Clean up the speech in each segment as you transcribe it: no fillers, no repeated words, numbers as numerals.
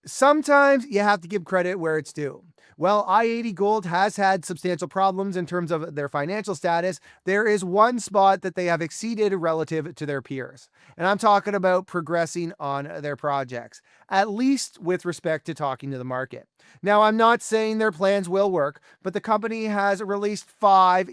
Sometimes you have to give credit where it's due. While i-80 Gold has had substantial problems in terms of their financial status, there is one spot that they have exceeded relative to their peers. And I'm talking about progressing on their projects, at least with respect to talking to the market. Now, I'm not saying their plans will work, but the company has released five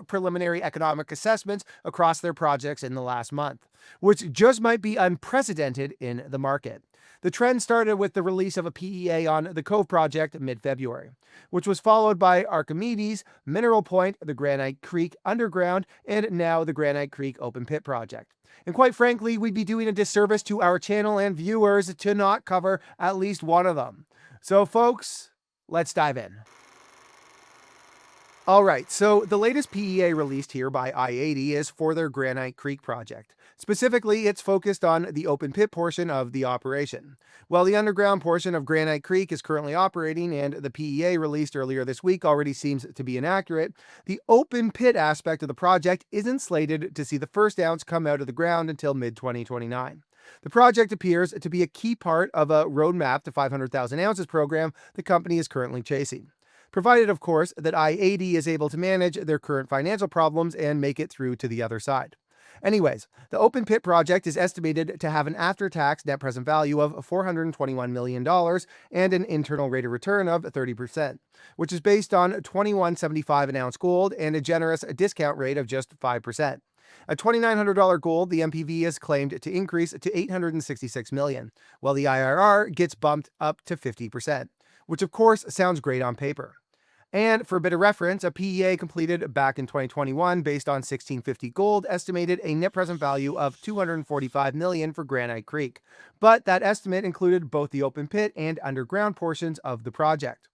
preliminary economic assessments across their projects in the last month, which just might be unprecedented in the market. The trend started with the release of a PEA on the Cove project mid-February, which was followed by Archimedes, Mineral Point, the Granite Creek Underground, and now the Granite Creek Open Pit project. And quite frankly, we'd be doing a disservice to our channel and viewers to not cover at least one of them. So folks, let's dive in. All right, so the latest PEA released here by i-80 is for their Granite Creek project. Specifically, it's focused on the open pit portion of the operation. While the underground portion of Granite Creek is currently operating and the PEA released earlier this week already seems to be inaccurate, the open pit aspect of the project isn't slated to see the first ounce come out of the ground until mid-2029. The project appears to be a key part of a roadmap to 500,000 ounces program the company is currently chasing. Provided, of course, that i-80 is able to manage their current financial problems and make it through to the other side. Anyways, the open pit project is estimated to have an after-tax net present value of $421 million and an internal rate of return of 30%, which is based on $21.75 an ounce gold and a generous discount rate of just 5%. At $2,900 gold, the NPV is claimed to increase to $866 million, while the IRR gets bumped up to 50%, which of course sounds great on paper. And for a bit of reference, a PEA completed back in 2021 based on 1650 gold estimated a net present value of $245 million for Granite Creek, but that estimate included both the open pit and underground portions of the project.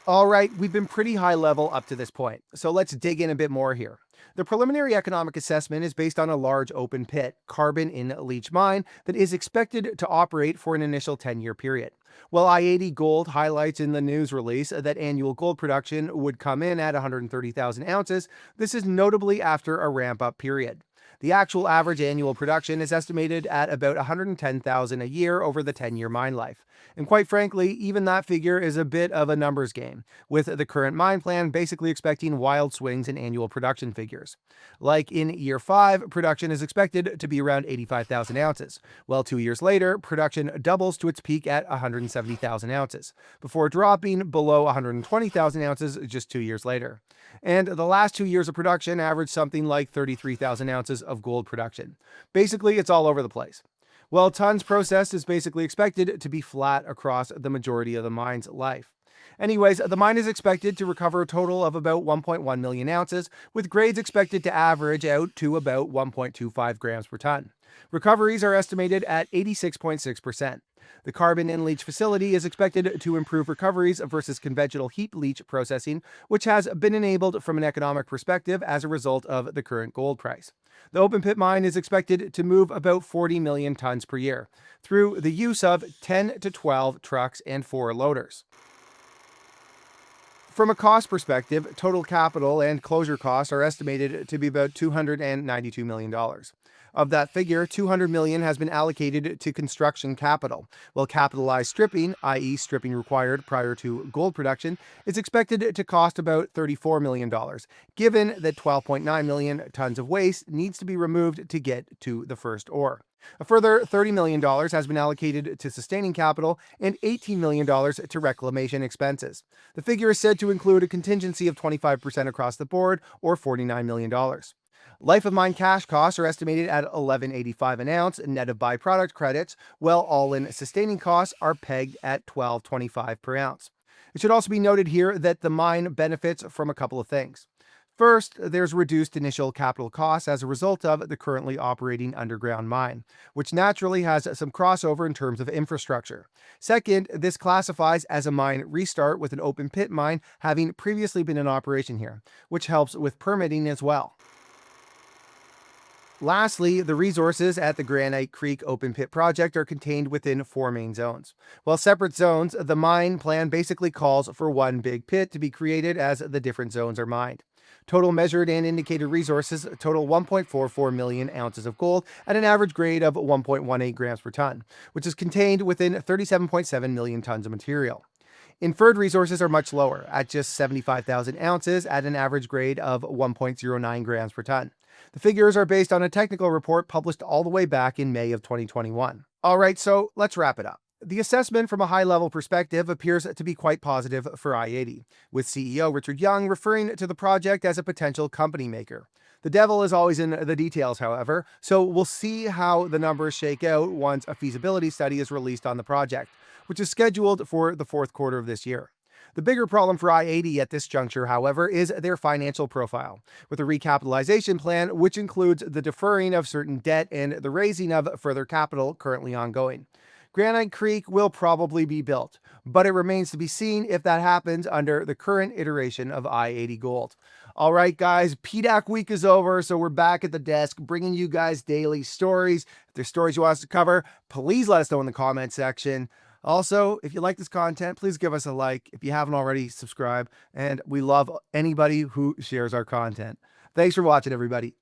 All right, we've been pretty high level up to this point, so let's dig in a bit more here. The preliminary economic assessment is based on a large open pit, carbon-in-leach mine that is expected to operate for an initial 10-year period. While i-80 Gold highlights in the news release that annual gold production would come in at 130,000 ounces, this is notably after a ramp-up period. The actual average annual production is estimated at about 110,000 a year over the 10-year mine life. And quite frankly, even that figure is a bit of a numbers game, with the current mine plan basically expecting wild swings in annual production figures. Like in year 5, production is expected to be around 85,000 ounces, while 2 years later, production doubles to its peak at 170,000 ounces, before dropping below 120,000 ounces just 2 years later. And the last 2 years of production averaged something like 33,000 ounces of gold production. Basically, it's all over the place. Well, tons processed is basically expected to be flat across the majority of the mine's life. Anyways, the mine is expected to recover a total of about 1.1 million ounces, with grades expected to average out to about 1.25 grams per ton. Recoveries are estimated at 86.6%. The carbon-in-leach facility is expected to improve recoveries versus conventional heap leach processing, which has been enabled from an economic perspective as a result of the current gold price. The open pit mine is expected to move about 40 million tons per year through the use of 10 to 12 trucks and 4 loaders. From a cost perspective, total capital and closure costs are estimated to be about $292 million. Of that figure, $200 million has been allocated to construction capital, while capitalized stripping, i.e. stripping required prior to gold production, is expected to cost about $34 million, given that 12.9 million tons of waste needs to be removed to get to the first ore. A further $30 million has been allocated to sustaining capital and $18 million to reclamation expenses. The figure is said to include a contingency of 25% across the board, or $49 million. Life of mine cash costs are estimated at $11.85 an ounce net of byproduct credits, while all-in sustaining costs are pegged at $12.25 per ounce. It should also be noted here that the mine benefits from a couple of things. First, there's reduced initial capital costs as a result of the currently operating underground mine, which naturally has some crossover in terms of infrastructure. Second, this classifies as a mine restart with an open pit mine having previously been in operation here, which helps with permitting as well. Lastly, the resources at the Granite Creek open pit project are contained within 4 main zones. While separate zones, the mine plan basically calls for one big pit to be created as the different zones are mined. Total measured and indicated resources total 1.44 million ounces of gold at an average grade of 1.18 grams per ton, which is contained within 37.7 million tons of material. Inferred resources are much lower, at just 75,000 ounces at an average grade of 1.09 grams per ton. The figures are based on a technical report published all the way back in May of 2021. All right, so let's wrap it up. The assessment from a high-level perspective appears to be quite positive for i-80, with CEO Richard Young referring to the project as a potential company maker. The devil is always in the details, however, so we'll see how the numbers shake out once a feasibility study is released on the project, which is scheduled for the fourth quarter of this year. The bigger problem for i-80 at this juncture, however, is their financial profile, with a recapitalization plan which includes the deferring of certain debt and the raising of further capital currently ongoing. Granite Creek will probably be built, but it remains to be seen if that happens under the current iteration of i-80 Gold. All right, guys, PDAC week is over, so we're back at the desk bringing you guys daily stories. If there's stories you want us to cover, please let us know in the comment section. Also, if you like this content, please give us a like. If you haven't already, subscribe. And we love anybody who shares our content. Thanks for watching, everybody.